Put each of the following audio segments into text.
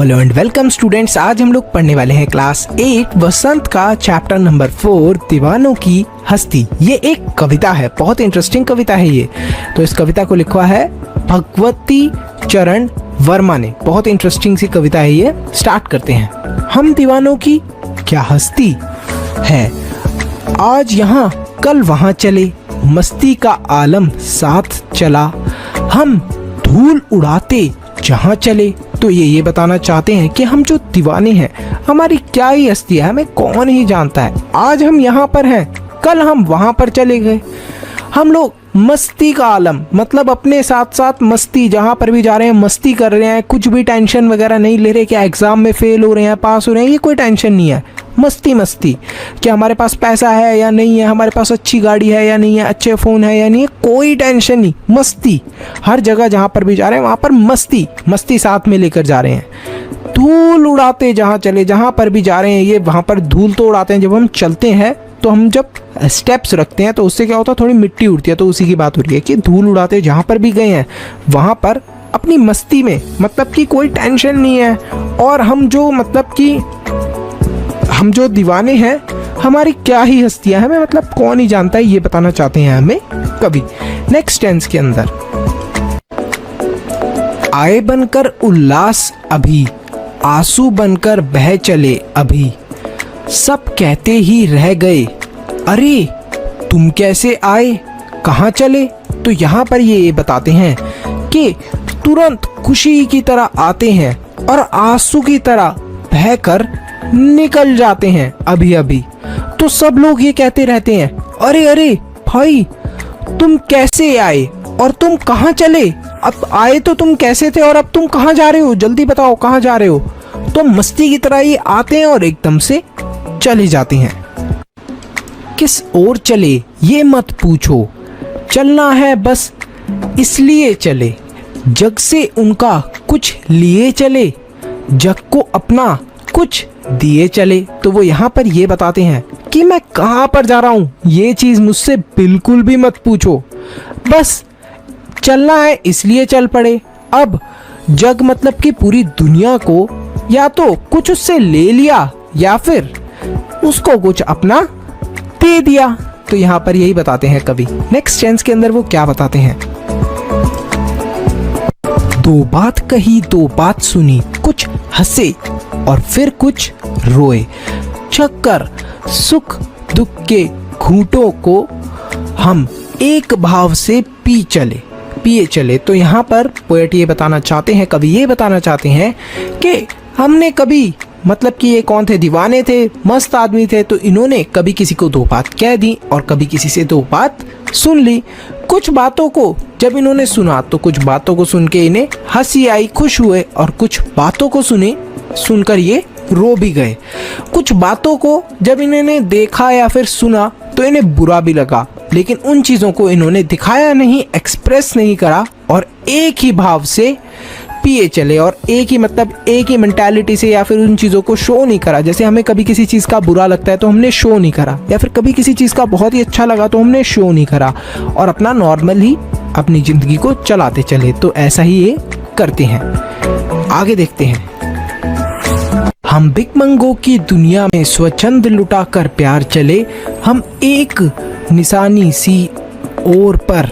Hello and welcome students. आज हम लोग पढ़ने वाले हैं क्लास 8 वसंत का चैप्टर नंबर 4 दीवानों की हस्ती। ये एक कविता है, बहुत इंटरेस्टिंग कविता है ये। तो इस कविता को लिखा है भगवती चरण वर्मा ने। बहुत इंटरेस्टिंग सी कविता है ये। स्टार्ट करते हैं। हम दीवानों की क्या हस्ती है, आज यहाँ कल वहाँ चले, मस्ती का आलम साथ चला, हम धूल उड़ाते जहाँ चले। तो ये बताना चाहते हैं कि हम जो दीवाने हैं, हमारी क्या ही हस्ती है, हमें कौन ही जानता है। आज हम यहाँ पर हैं, कल हम वहाँ पर चले गए। हम लोग मस्ती का आलम, मतलब अपने साथ साथ मस्ती, जहाँ पर भी जा रहे हैं मस्ती कर रहे हैं, कुछ भी टेंशन वगैरह नहीं ले रहे कि एग्जाम में फेल हो रहे हैं, पास हो रहे हैं, ये कोई टेंशन नहीं है। मस्ती मस्ती कि हमारे पास पैसा है या नहीं है, हमारे पास अच्छी गाड़ी है या नहीं है, अच्छे फ़ोन है या नहीं है, कोई टेंशन नहीं। मस्ती हर जगह जहाँ पर भी जा रहे हैं वहाँ पर मस्ती मस्ती साथ में लेकर जा रहे हैं। धूल उड़ाते जहाँ चले, जहाँ पर भी जा रहे हैं ये वहाँ पर धूल तो उड़ाते हैं। जब हम चलते हैं तो हम जब स्टेप्स रखते हैं तो उससे क्या होता है, थोड़ी मिट्टी उड़ती है। तो उसी की बात हो रही है कि धूल उड़ाते जहाँ पर भी गए हैं वहाँ पर अपनी मस्ती में, मतलब कि कोई टेंशन नहीं है। और हम जो मतलब कि हम जो दीवाने हैं, हमारी क्या ही हस्तियां हैं, हमें मतलब कौन ही जानता है, ये बताना चाहते हैं हमें कवि। नेक्स्ट टेंस के अंदर आए बनकर उल्लास अभी, आंसू बनकर बह चले अभी, सब कहते ही रह गए, अरे तुम कैसे आए कहाँ चले। तो यहाँ पर ये बताते हैं कि तुरंत खुशी की तरह आते हैं और आंसू की तरह बहकर निकल जाते हैं अभी अभी। तो सब लोग ये कहते रहते हैं, अरे अरे भाई तुम कैसे आए और तुम कहाँ चले। अब आए तो तुम कैसे थे और अब तुम कहाँ जा रहे हो, जल्दी बताओ कहाँ जा रहे हो। तो मस्ती की तरह ये आते हैं और एकदम से चले जाते हैं। किस ओर चले ये मत पूछो, चलना है बस इसलिए चले, जग से उनका कुछ लिए चले, जग को अपना कुछ दिए चले। तो वो यहाँ पर ये बताते हैं कि मैं कहाँ पर जा रहा हूँ, ये चीज़ मुझसे बिल्कुल भी मत पूछो, बस चलना है इसलिए चल पड़े। अब जग मतलब कि पूरी दुनिया को या तो कुछ उससे ले लिया या फिर उसको कुछ अपना दे दिया। तो यहाँ पर यही बताते हैं कवि। नेक्स्ट टेंस के अंदर वो क्या बताते हैं, दो बात कही दो बात सुनी, कुछ हंसे और फिर कुछ रोए, चक्कर सुख दुख के घूंटों को हम एक भाव से पिए चले। तो यहाँ पर पोएट ये बताना चाहते हैं, कवि ये बताना चाहते हैं कि हमने कभी मतलब कि ये कौन थे, दीवाने थे, मस्त आदमी थे, तो इन्होंने कभी किसी को दो बात कह दी और कभी किसी से दो बात सुन ली। कुछ बातों को जब इन्होंने सुना तो कुछ बातों को सुन के इन्हें हंसी आई, खुश हुए, और कुछ बातों को सुनकर ये रो भी गए। कुछ बातों को जब इन्होंने देखा या फिर सुना तो इन्हें बुरा भी लगा, लेकिन उन चीज़ों को इन्होंने दिखाया नहीं, एक्सप्रेस नहीं करा और एक ही भाव से पिए चले और एक ही मेंटालिटी से या फिर उन चीज़ों को शो नहीं करा। जैसे हमें कभी किसी चीज़ का बुरा लगता है तो हमने शो नहीं करा, या फिर कभी किसी चीज़ का बहुत ही अच्छा लगा तो हमने शो नहीं करा और अपना नॉर्मल ही अपनी ज़िंदगी को चलाते चले। तो ऐसा ही ये करते हैं। आगे देखते हैं। हम भिखमंगों की दुनिया में स्वच्छंद लुटा कर प्यार चले, हम एक निशानी सी ओर पर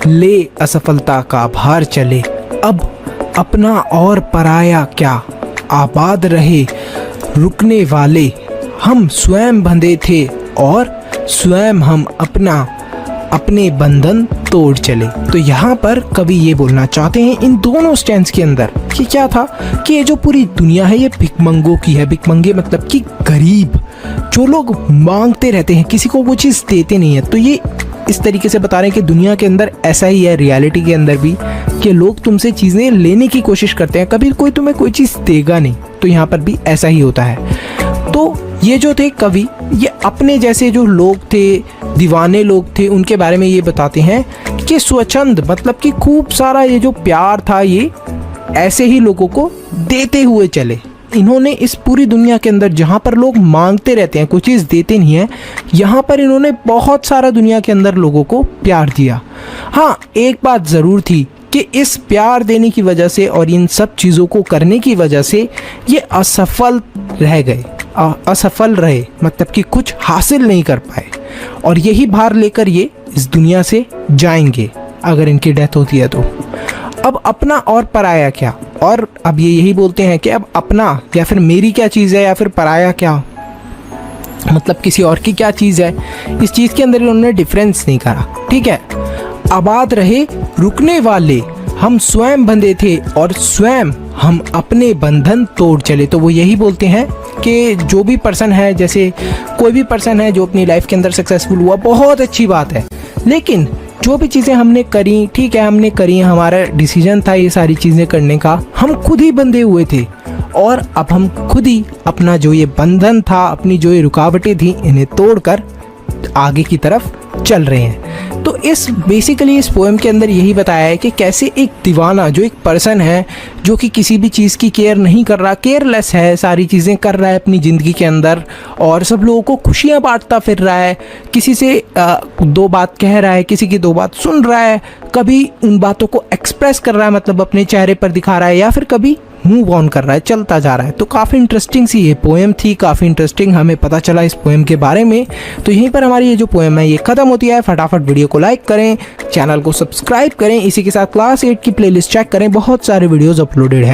ले असफलता का भार चले, अब अपना और पराया क्या आबाद रहे रुकने वाले, हम स्वयं बंधे थे और स्वयं हम अपने बंधन तोड़ चले। तो यहाँ पर कवि ये बोलना चाहते हैं इन दोनों स्टेंस के अंदर कि क्या था कि ये जो पूरी दुनिया है ये भिखमंगों की है। भिखमंगे मतलब कि गरीब, जो लोग मांगते रहते हैं, किसी को वो चीज़ देते नहीं है। तो ये इस तरीके से बता रहे हैं कि दुनिया के अंदर ऐसा ही है, रियलिटी के अंदर भी, कि लोग तुमसे चीज़ें लेने की कोशिश करते हैं, कभी कोई तुम्हें कोई चीज़ देगा नहीं। तो यहाँ पर भी ऐसा ही होता है। तो ये जो थे कवि, ये अपने जैसे जो लोग थे, दीवाने लोग थे, उनके बारे में ये बताते हैं कि स्वच्छंद मतलब कि खूब सारा ये जो प्यार था ये ऐसे ही लोगों को देते हुए चले। इन्होंने इस पूरी दुनिया के अंदर जहाँ पर लोग मांगते रहते हैं, कोई चीज़ देते नहीं है, यहाँ पर इन्होंने बहुत सारा दुनिया के अंदर लोगों को प्यार दिया। हाँ, एक बात ज़रूर थी कि इस प्यार देने की वजह से और इन सब चीज़ों को करने की वजह से ये असफल रह गए, असफल रहे, मतलब कि कुछ हासिल नहीं कर पाए और यही भार लेकर ये इस दुनिया से जाएंगे अगर इनकी डेथ होती है तो। अब अपना और पराया क्या, और अब ये यही बोलते हैं कि अब अपना या फिर मेरी क्या चीज़ है या फिर पराया क्या, मतलब किसी और की क्या चीज़ है, इस चीज़ के अंदर उन्होंने डिफरेंस नहीं करा। ठीक है, आबाद रहे रुकने वाले, हम स्वयं बंधे थे और स्वयं हम अपने बंधन तोड़ चले। तो वो यही बोलते हैं कि जो भी पर्सन है, जैसे कोई भी पर्सन है जो अपनी लाइफ के अंदर सक्सेसफुल हुआ, बहुत अच्छी बात है, लेकिन जो भी चीज़ें हमने करी, ठीक है हमने करी, हमारा डिसीजन था ये सारी चीज़ें करने का, हम खुद ही बंधे हुए थे और अब हम खुद ही अपना जो ये बंधन था, अपनी जो ये रुकावटें थी, इन्हें तोड़कर आगे की तरफ चल रहे हैं। तो इस बेसिकली इस पोएम के अंदर यही बताया है कि कैसे एक दीवाना, जो एक पर्सन है जो कि किसी भी चीज़ की केयर नहीं कर रहा, केयरलेस है, सारी चीज़ें कर रहा है अपनी ज़िंदगी के अंदर और सब लोगों को खुशियाँ बांटता फिर रहा है, किसी से दो बात कह रहा है, किसी की दो बात सुन रहा है, कभी उन बातों को एक्सप्रेस कर रहा है, मतलब अपने चेहरे पर दिखा रहा है, या फिर कभी मूव ऑन कर रहा है, चलता जा रहा है। तो काफ़ी इंटरेस्टिंग सी ये पोएम थी, काफ़ी इंटरेस्टिंग हमें पता चला इस पोएम के बारे में। तो यहीं पर हमारी ये जो पोएम है ये ख़त्म होती है। फटाफट वीडियो को लाइक करें, चैनल को सब्सक्राइब करें, इसी के साथ क्लास 8 की प्लेलिस्ट चेक करें, बहुत सारे वीडियोज़ अपलोडेड हैं।